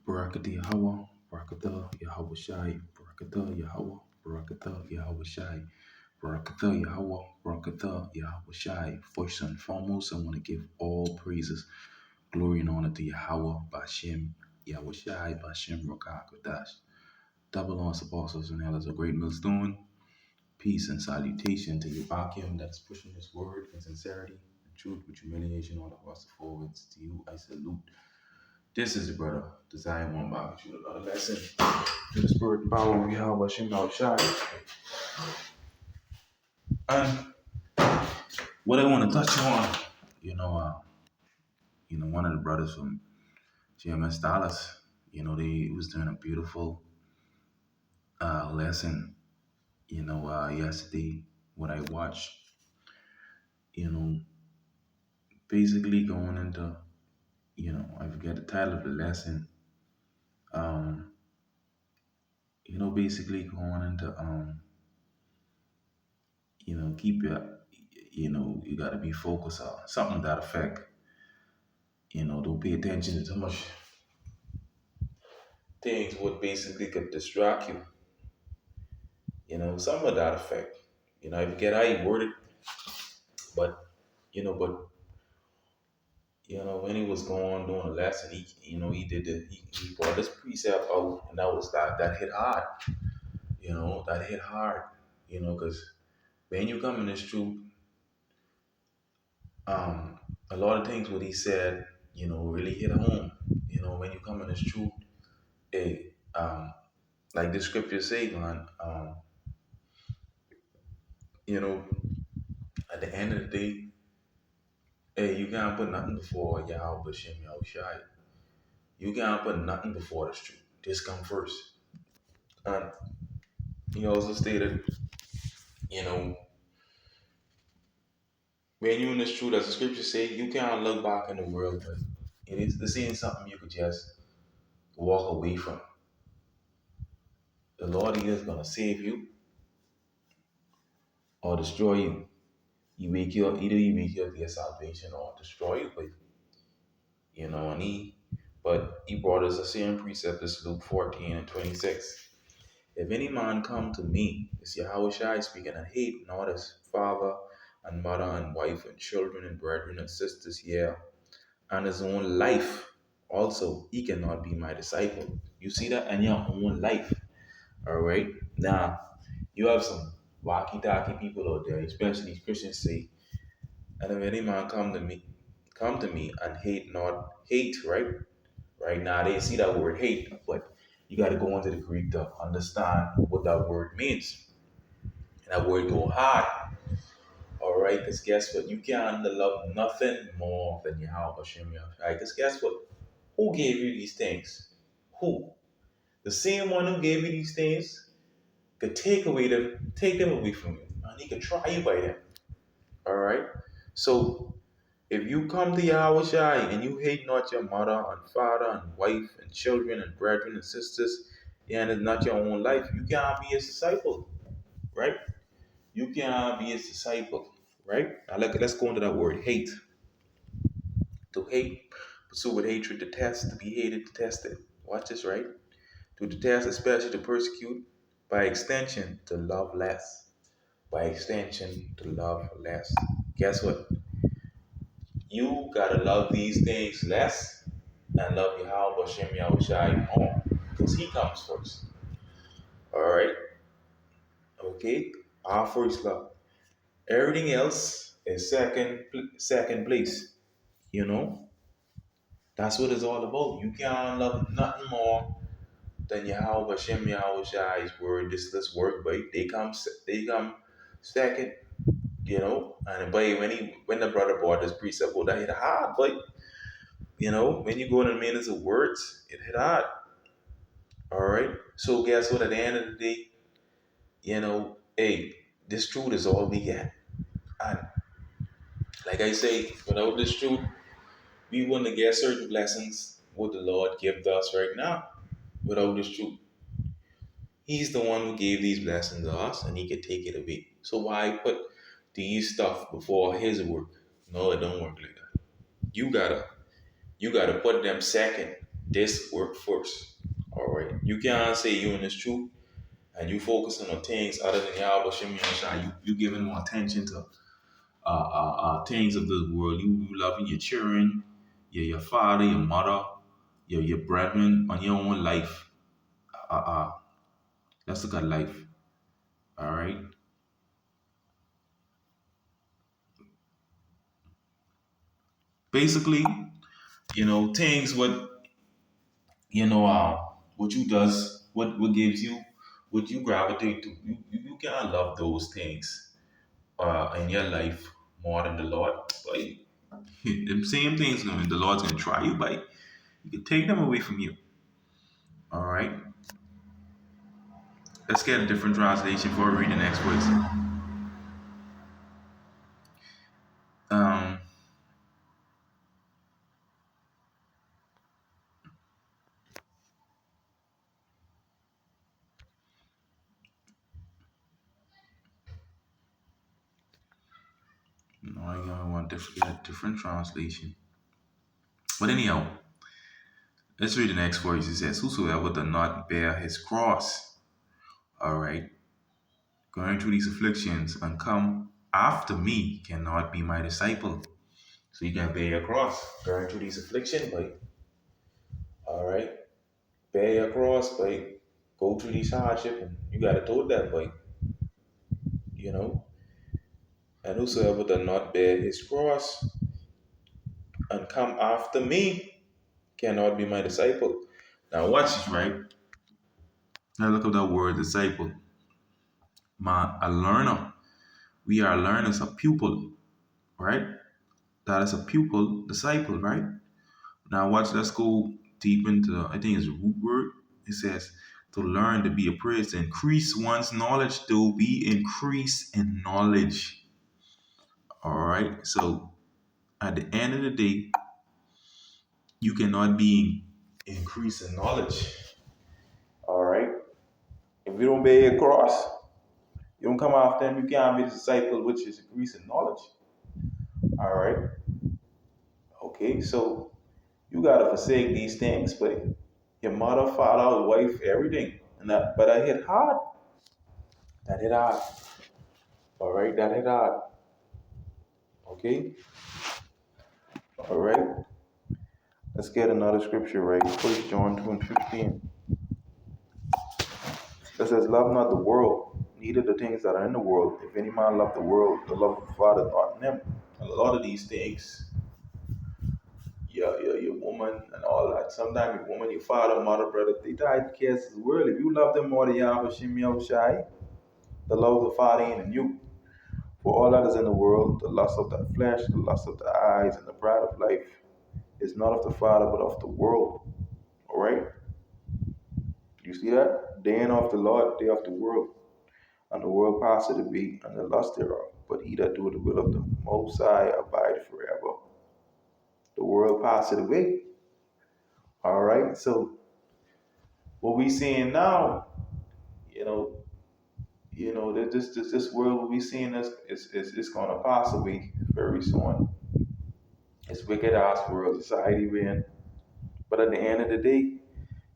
Barakatah Yahweh, Barakatah Yahweh Shai, Barakatah Yahweh, Barakatah Yahweh Shai, Barakatah Yahweh, Barakatah Yahweh Shai. First and foremost, I want to give all praises, glory, and honor to Yahweh, Bashem, Yahweh Shai, Bashem, Rakakwadash. Double honors, apostles, and elders of great millstone. Peace and salutation to Yabakim that's pushing his word in sincerity and truth with humiliation all across the forwards. To you, I salute. This is the brother, Desire One Bible, you another lesson. To the spirit and power of Yahweh Shem Shai. And what I want to touch on, you know, uh, one of the brothers from GMS Dallas, they was doing a beautiful lesson, yesterday. What I watched, you know, basically going into, I forget the title of the lesson. Um, basically going into, keep your, you got to be focused on something to that effect. Don't pay attention to too much things what basically could distract you. Some of that effect. I forget how he worded, but but when he was going doing the lesson, he did he brought this precept out, and that hit hard. That hit hard. Because when you come in this truth, a lot of things what he said, really hit home. When you come in this truth, hey, like the scripture say, man, you know, at the end of the day, hey, you can't put nothing before Yahweh Bashem Yahushai. You can't put nothing before this truth. This come first. And he also stated, you know, when you in this truth, as the scriptures say, you can't look back in the world, but this ain't something you could just walk away from. The Lord is gonna save you or destroy you. Either he make you your salvation or destroy you, but he brought us a same precept, this Luke 14 and 26. If any man come to me, it's Yahweh Shai speaking, and hate not his father and mother and wife and children and brethren and sisters here, and his own life also, he cannot be my disciple. You see that? And your own life. All right? Now, you have some walkie-talkie people out there, especially Christians say, and if any man come to me and hate, right? Right now, they see that word hate, but you got to go into the Greek to understand what that word means. And that word go hard. All right, because guess what? You can't love nothing more than Yahweh Hashem Yahweh. Because guess what? Who gave you these things? Who? The same one who gave you these things could take them away from you. And he could try you by them. All right? So if you come to Yahweh Shai and you hate not your mother and father and wife and children and brethren and sisters, and it's not your own life, you can't be his disciple, right? You can't be his disciple, right? Now let's go into that word hate. To hate, pursue with hatred, detest, to be hated, detested. Watch this, right? To detest, especially to persecute, by extension, to love less. By extension, to love less. Guess what? You gotta love these things less and love Yahweh Hashem Yahushai more. Because he comes first. Alright? Okay? Our first love. Everything else is second place. You know? That's what it's all about. You can't love nothing more than Yahweh Hashem Yahushai's word. This word, but they come second. And but when the brother brought this precept, that hit hard, but when you go in the minutes of words, it hit hard. All right. So guess what? At the end of the day, hey, this truth is all we get. And like I say, without this truth, we wouldn't get certain blessings what the Lord gives us right now. Without this truth, He's the one who gave these blessings to us, and He can take it away. So why put these stuff before His work? No, it don't work like that. You gotta put them second. This work first. All right. You can't say you in this truth and you focusing on things other than Yahweh Shem Yahushua. You giving more attention to things of this world. You loving your children, your father, your mother, your brethren on your own life. Uh, uh, let's look at life. All right. Basically, things what you does, what gives you, what you gravitate to. You can't love those things in your life more than the Lord. But the same things, the Lord's gonna try you, but you can take them away from you. All right. Let's get a different translation before we read the next words. Um, no, I want to get a different translation. But anyhow, let's read the next words. It says, "Whosoever does not bear his cross, all right, going through these afflictions and come after me cannot be my disciple." So you can bear your cross, going through these afflictions, but all right, bear your cross, but go through these hardship, and you gotta do that, but you know, and whosoever does not bear his cross and come after me cannot be my disciple. Now watch this, right? Now look up that word disciple. A learner. We are learners, a pupil, right? That is a pupil, disciple, right? Now watch, let's go deep into, I think it's a root word. It says to learn, to be appraised, to increase one's knowledge, to be increased in knowledge. All right. So at the end of the day, you cannot be increased in knowledge. All right. If you don't bear your cross, you don't come after him, you can't be the disciple, which is increase in knowledge. All right. Okay. So you gotta forsake these things, but your mother, father, wife, everything. And but I hit hard. That hit hard. All right, that hit hard. Okay. All right. Let's get another scripture, right? First John 2:15. It says, "Love not the world, neither the things that are in the world. If any man love the world, the love of the Father is not in him." A lot of these things, your woman and all that. Sometimes your woman, your father, mother, brother, they die because of the world. If you love them more than Yahweh Shem Yahushai, the love of the Father ain't in you. For all that is in the world, the lust of the flesh, the lust of the eyes, and the pride of life, is not of the Father, but of the world. All right? You see that? They ain't of the Lord, they of the world. And the world passeth away, and the lust thereof. But he that doeth the will of the Most High abide forever. The world passeth away. All right? So, what we seeing now, you know, this world what we seeing is going to pass away very soon. It's wicked ass world society we're in. But at the end of the day,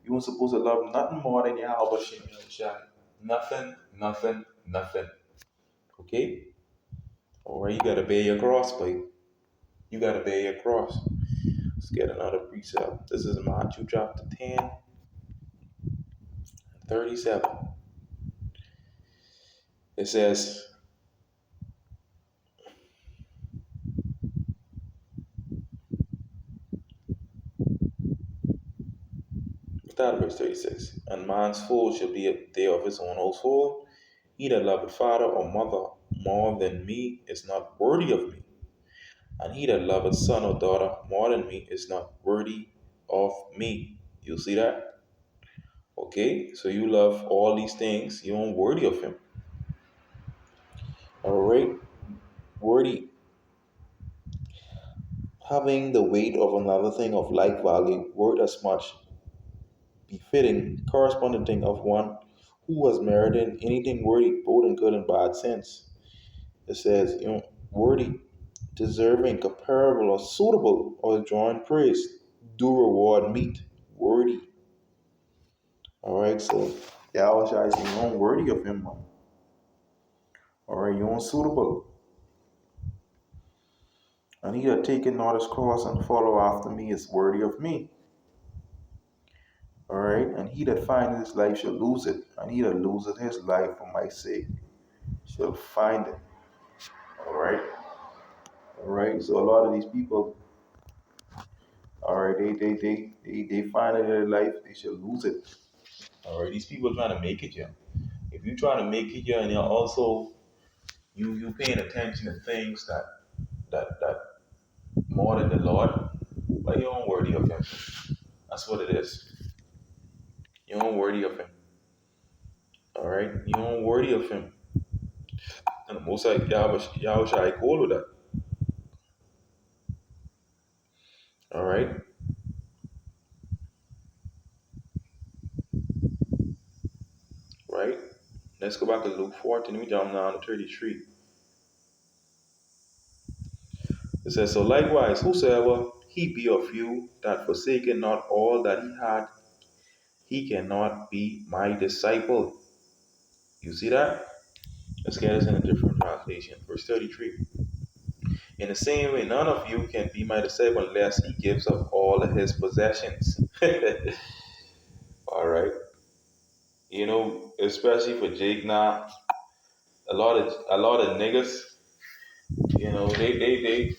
you weren't supposed to love nothing more than Yahweh Shem Yahushua. Nothing, nothing, nothing. Okay? Alright, you gotta bear your cross, but you gotta bear your cross. Let's get another precept. This is Matthew chapter 10, 37. It says, start verse 36. And man's food shall be a day of his own household. He that loveth father or mother more than me is not worthy of me. And he that loveth son or daughter more than me is not worthy of me. You see that? Okay, so you love all these things, you aren't worthy of him. Alright? Worthy. Having the weight of another thing of like value, worth as much, befitting, corresponding thing of one who has merited anything worthy, both in good and bad sense. It says, worthy, deserving, comparable, or suitable, or drawing praise, do reward meet. Worthy. Alright, so Yahweh Shai is you unworthy of him, man. Alright, you unsuitable. And he that taketh not his cross and follow after me is worthy of me. Alright, and he that findeth his life shall lose it, and he that loseth his life for my sake shall find it. Alright? Alright, so a lot of these people, alright, they find it in their life, they shall lose it. Alright, these people trying to make it, yeah. If you trying to make it, yeah, and you're also you paying attention to things that more than the Lord, but you're unworthy of him. That's what it is. You're unworthy of him. Alright? You're unworthy of him. And the most like Yahweh Shai call with that. Alright? Right? Let's go back to Luke 14. We jump down to 33. It says, so likewise, whosoever he be of you that forsaketh not all that he had, he cannot be my disciple. You see that? Let's get this in a different translation. Verse 33. In the same way, none of you can be my disciple unless he gives up all of his possessions. All right. You know, especially for Jake now, a lot of niggas, you know, they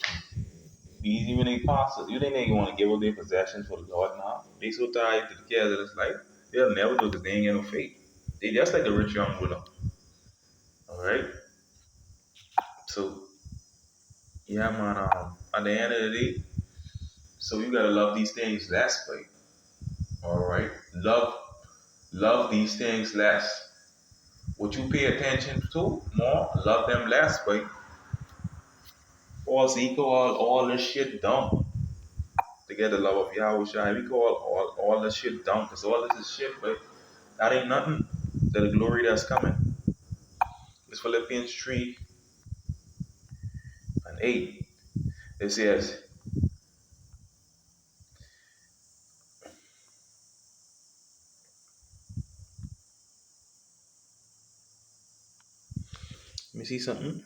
easy when they pass. You think they want to give up their possessions for the Lord now? They so tied together, it's like they'll never do because they ain't got no faith. They just like the rich young ruler. All right. So yeah, man. At the end of the day, so you gotta love these things less, but all right, love these things less. What you pay attention to more, love them less, but also equal all this shit dumb to get the love of Yahweh Shai. We call all this shit dumb because all this is shit, but that ain't nothing to the glory that's coming. It's Philippians 3 and 8. It says, let me see something.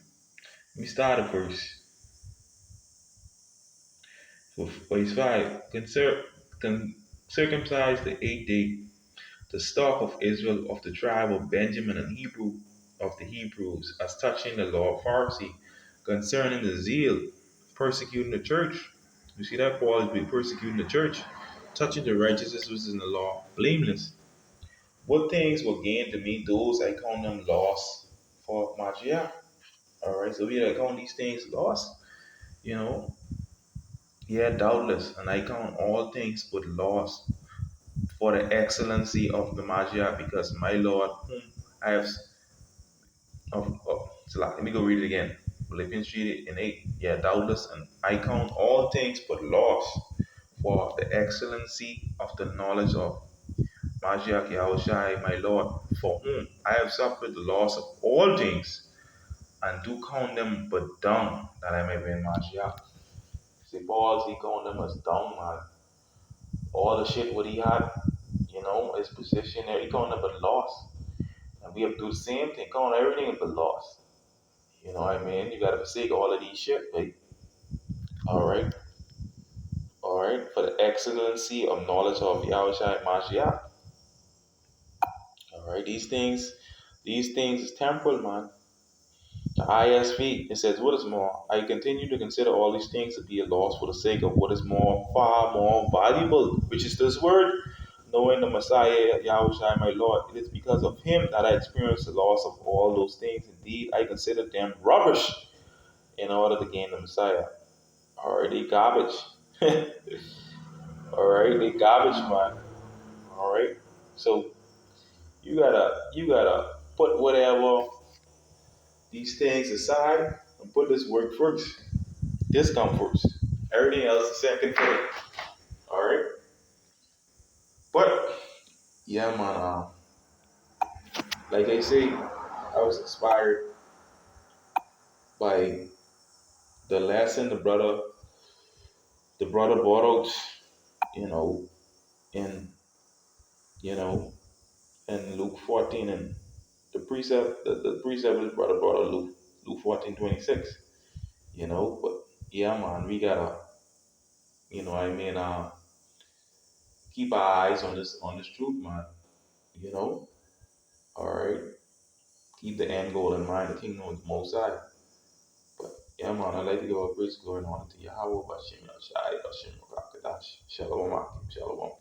Let me start at verse 5. Circumcise the 8th day, the stock of Israel of the tribe of Benjamin and Hebrew of the Hebrews, as touching the law of Pharisee, concerning the zeal, persecuting the church. You see that Paul has been persecuting the church, touching the righteousness which is in the law, blameless. What things were gained to me, those I count them loss for Mashiach. Alright, so we count these things lost, you know. Yeah, doubtless, and I count all things but loss for the excellency of the Mashiach, because my Lord, whom I have so let me go read it again. Philippians 3 and 8. Yeah, doubtless, and I count all things but loss for the excellency of the knowledge of Mashiach Yahushai, my Lord, for whom I have suffered the loss of all things, and do count them but dung, that I may win Mashiach. See, Paul, he count them as dung, man. All the shit what he had, you know, his position there, he count them but loss. And we have to do the same thing, count everything but loss. You know what I mean? You gotta forsake all of these shit, right? Alright? Alright? For the excellency of knowledge of Yahushua Mashiach. Alright? These things is temporal, man. The ISV, it says, what is more? I continue to consider all these things to be a loss for the sake of what is far more valuable, which is this word, knowing the Messiah, Yahushua, my Lord. It is because of him that I experienced the loss of all those things. Indeed, I consider them rubbish in order to gain the Messiah. Alright, they garbage. Alright, they garbage, man. Alright. So you gotta put whatever these things aside and put this work first. This come first. Everything else is second thing. Alright? But yeah, man, like I say, I was inspired by the lesson the brother brought out, you know, in, you know, in Luke 14, and the precept is brought out Luke 14:26, you know. But yeah, man, we gotta, I mean, keep our eyes on this truth, man, you know. All right, keep the end goal in mind, the kingdom of the Most High. But yeah, man, I'd like to give a praise, glory, and honor to Yahweh, Bashem Yashai, Bashem Rakadash, Shalom, Akim, Shalom.